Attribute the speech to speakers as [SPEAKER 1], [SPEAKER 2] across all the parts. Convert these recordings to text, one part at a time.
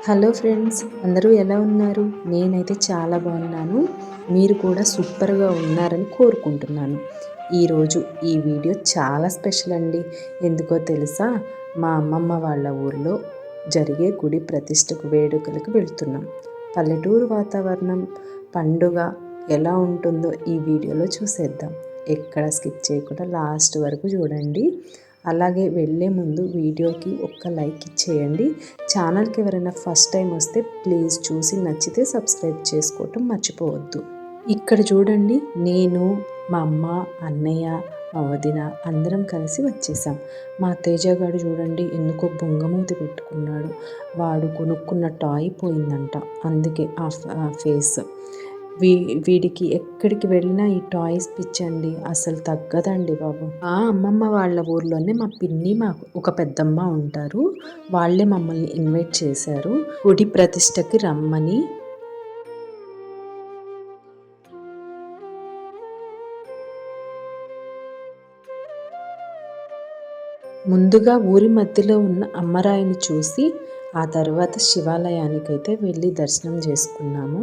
[SPEAKER 1] Hello friends, అందరూ ఎలా ఉన్నారు? నేనైతే చాలా బాగున్నాను. మీరు కూడా సూపర్గా ఉన్నారని కోరుకుంటున్నాను. ఈరోజు ఈ వీడియో చాలా స్పెషల్ అండి. ఎందుకో తెలుసా? మా అమ్మమ్మ వాళ్ళ ఊర్లో జరిగే గుడి ప్రతిష్టకు వేడుకలకు వెళ్తున్నాం. పల్లెటూరు వాతావరణం, పండుగ ఎలా ఉంటుందో ఈ వీడియోలో చూసేద్దాం. ఎక్కడ స్కిప్ చేయకుండా లాస్ట్ వరకు చూడండి. అలాగే వెళ్ళే ముందు వీడియోకి ఒక్క లైక్ ఇచ్చేయండి. ఛానల్కి ఎవరైనా ఫస్ట్ టైం వస్తే ప్లీజ్ చూసి నచ్చితే సబ్స్క్రైబ్ చేసుకోవటం మర్చిపోవద్దు. ఇక్కడ చూడండి, నేను, మా అమ్మ, అన్నయ్య, మా వదిన అందరం కలిసి వచ్చేసాం. మా తేజగాడు చూడండి ఎందుకో బొంగమూతి పెట్టుకున్నాడు. వాడు కొనుక్కున్న టాయ్ పోయిందంట, అందుకే ఆ ఫేస్. వీడికి ఎక్కడికి వెళ్ళినా ఈ టాయ్స్ పిచ్చండి, అసలు తగ్గదండి బాబు. ఆ అమ్మమ్మ వాళ్ళ ఊర్లోనే మా పిన్ని, మాకు ఒక పెద్దమ్మ ఉంటారు. వాళ్ళే మమ్మల్ని ఇన్వైట్ చేశారు గుడి ప్రతిష్టకి రమ్మని. ముందుగా ఊరి మధ్యలో ఉన్న అమ్మరాయిని చూసి ఆ తర్వాత శివాలయానికైతే వెళ్ళి దర్శనం చేసుకున్నాము.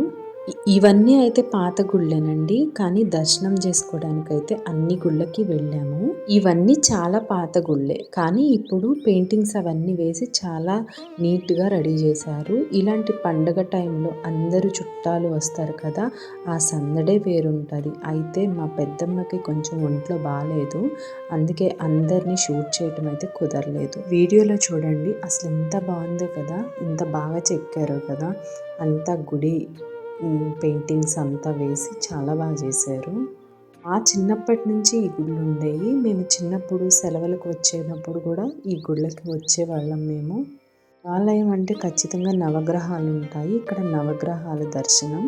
[SPEAKER 1] ఇవన్నీ అయితే పాత గుళ్ళేనండి, కానీ దర్శనం చేసుకోవడానికైతే అన్ని గుళ్ళకి వెళ్ళాము. ఇవన్నీ చాలా పాత గుళ్ళే, కానీ ఇప్పుడు పెయింటింగ్స్ అవన్నీ వేసి చాలా నీట్గా రెడీ చేశారు. ఇలాంటి పండగ టైంలో అందరూ చుట్టాలు వస్తారు కదా, ఆ సందడే వేరుంటుంది. అయితే మా పెద్దమ్మకి కొంచెం ఒంట్లో బాగాలేదు, అందుకే అందరినీ షూట్ చేయటం అయితే కుదరలేదు. వీడియోలో చూడండి అసలు ఎంత బాగుందో కదా, ఎంత బాగా చెక్కారో కదా. అంతా గుడి పెయింటింగ్స్ అంతా వేసి చాలా బాగా చేశారు. చిన్నప్పటి నుంచి ఈ గుళ్ళు ఉండేవి. మేము చిన్నప్పుడు సెలవులకు వచ్చేటప్పుడు కూడా ఈ గుళ్ళకి వచ్చేవాళ్ళం మేము. ఆలయం అంటే ఖచ్చితంగా నవగ్రహాలు ఉంటాయి. ఇక్కడ నవగ్రహాల దర్శనం.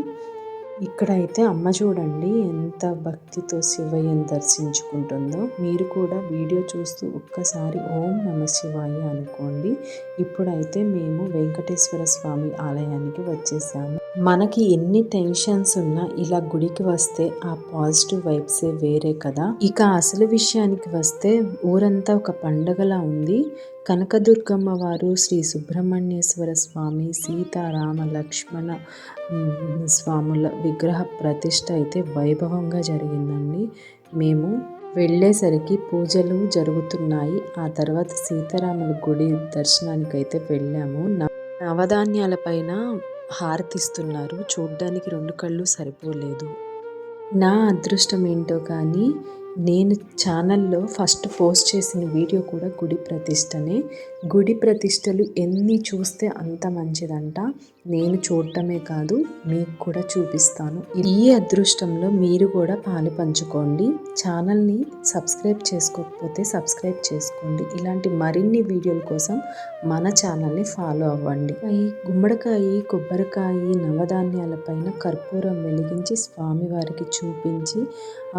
[SPEAKER 1] ఇక్కడైతే అమ్మ చూడండి ఎంత భక్తితో శివయ్యను దర్శించుకుంటుందో. మీరు కూడా వీడియో చూస్తూ ఒక్కసారి ఓం నమ శివాయ అనుకోండి. ఇప్పుడైతే మేము వెంకటేశ్వర స్వామి ఆలయానికి వచ్చేసాము. మనకి ఎన్ని టెన్షన్స్ ఉన్నా ఇలా గుడికి వస్తే ఆ పాజిటివ్ వైబ్సే వేరే కదా. ఇక అసలు విషయానికి వస్తే ఊరంతా ఒక పండగలా ఉంది. కనకదుర్గమ్మ వారు, శ్రీ సుబ్రహ్మణ్యేశ్వర స్వామి, సీతారామ లక్ష్మణ స్వాముల విగ్రహ ప్రతిష్ట అయితే వైభవంగా జరిగిందండి. మేము వెళ్ళేసరికి పూజలు జరుగుతున్నాయి. ఆ తర్వాత సీతారాముల గుడి దర్శనానికైతే వెళ్ళాము. నవధాన్యాల పైన హారతిస్తున్నారు. చూడ్డానికి 2 కళ్ళు సరిపోలేదు. నా అదృష్టం ఏంటో కానీ నేను ఛానల్లో ఫస్ట్ పోస్ట్ చేసిన వీడియో కూడా గుడి ప్రతిష్టనే. గుడి ప్రతిష్టలు ఎన్ని చూస్తే అంత మంచిదంట. నేను చూడటమే కాదు, మీకు కూడా చూపిస్తాను. ఈ అదృష్టంలో మీరు కూడా పాలు పంచుకోండి. ఛానల్ని సబ్స్క్రైబ్ చేసుకోకపోతే సబ్స్క్రైబ్ చేసుకోండి. ఇలాంటి మరిన్ని వీడియోల కోసం మన ఛానల్ని ఫాలో అవ్వండి. ఈ గుమ్మడికాయ, కొబ్బరికాయ, నవధాన్యాల పైన కర్పూరం వెలిగించి స్వామివారికి చూపించి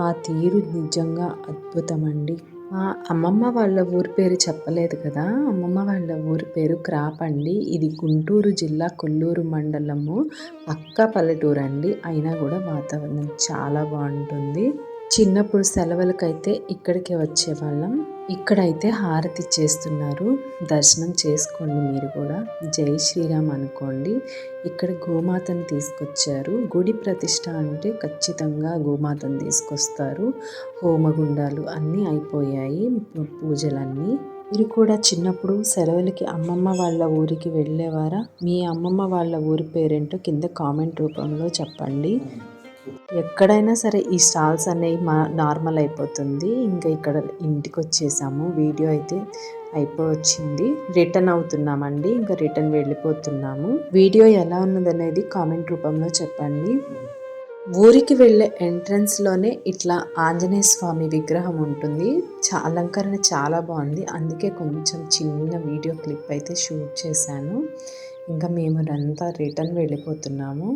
[SPEAKER 1] ఆ తీరు నిజంగా అద్భుతమండి. అమ్మమ్మ వాళ్ళ ఊరి పేరు చెప్పలేదు కదా. అమ్మమ్మ వాళ్ళ ఊరి పేరు క్రాప్ అండి. ఇది గుంటూరు జిల్లా కొల్లూరు మండలము, పక్కా పల్లెటూరు అండి. అయినా కూడా వాతావరణం చాలా బాగుంటుంది. చిన్నప్పుడు సెలవులకైతే ఇక్కడికే వచ్చేవాళ్ళం. ఇక్కడైతే హారతి చేస్తున్నారు, దర్శనం చేసుకోండి మీరు కూడా. జై శ్రీరామ్ అనుకోండి. ఇక్కడ గోమాతను తీసుకొచ్చారు. గుడి ప్రతిష్ట అంటే ఖచ్చితంగా గోమాతను తీసుకొస్తారు. హోమగుండాలు అన్నీ అయిపోయాయి, పూజలన్నీ. మీరు కూడా చిన్నప్పుడు సెలవులకి అమ్మమ్మ వాళ్ళ ఊరికి వెళ్ళేవారా? మీ అమ్మమ్మ వాళ్ళ ఊరి పేరేంటో కింద కామెంట్ రూపంలో చెప్పండి. ఎక్కడైనా సరే ఈ స్టాల్స్ అనేవి నార్మల్ అయిపోతుంది. ఇంకా ఇక్కడ ఇంటికి వచ్చేసాము. వీడియో అయితే అయిపోవచ్చింది. రిటర్న్ అవుతున్నామండి. ఇంకా రిటర్న్ వెళ్ళిపోతున్నాము. వీడియో ఎలా ఉన్నదనేది కామెంట్ రూపంలో చెప్పండి. ఊరికి వెళ్ళే ఎంట్రన్స్లోనే ఇట్లా ఆంజనేయ స్వామి విగ్రహం ఉంటుంది. అలంకరణ చాలా బాగుంది, అందుకే కొంచెం చిన్న వీడియో క్లిప్ అయితే షూట్ చేశాను. ఇంకా మేము అంతా రిటర్న్ వెళ్ళిపోతున్నాము.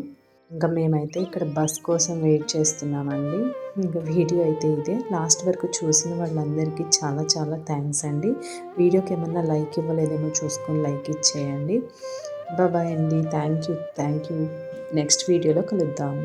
[SPEAKER 1] ఇంకా మేమైతే ఇక్కడ బస్ కోసం వెయిట్ చేస్తున్నామండి. ఇంకా వీడియో అయితే ఇదే. లాస్ట్ వరకు చూసిన వాళ్ళందరికీ చాలా చాలా థ్యాంక్స్ అండి. వీడియోకి ఏమన్నా లైక్ ఇవ్వలేదేమో చూసుకొని లైక్ ఇచ్చేయండి. బాయ్ అండి. Thank you. నెక్స్ట్ వీడియోలో కలుద్దాము.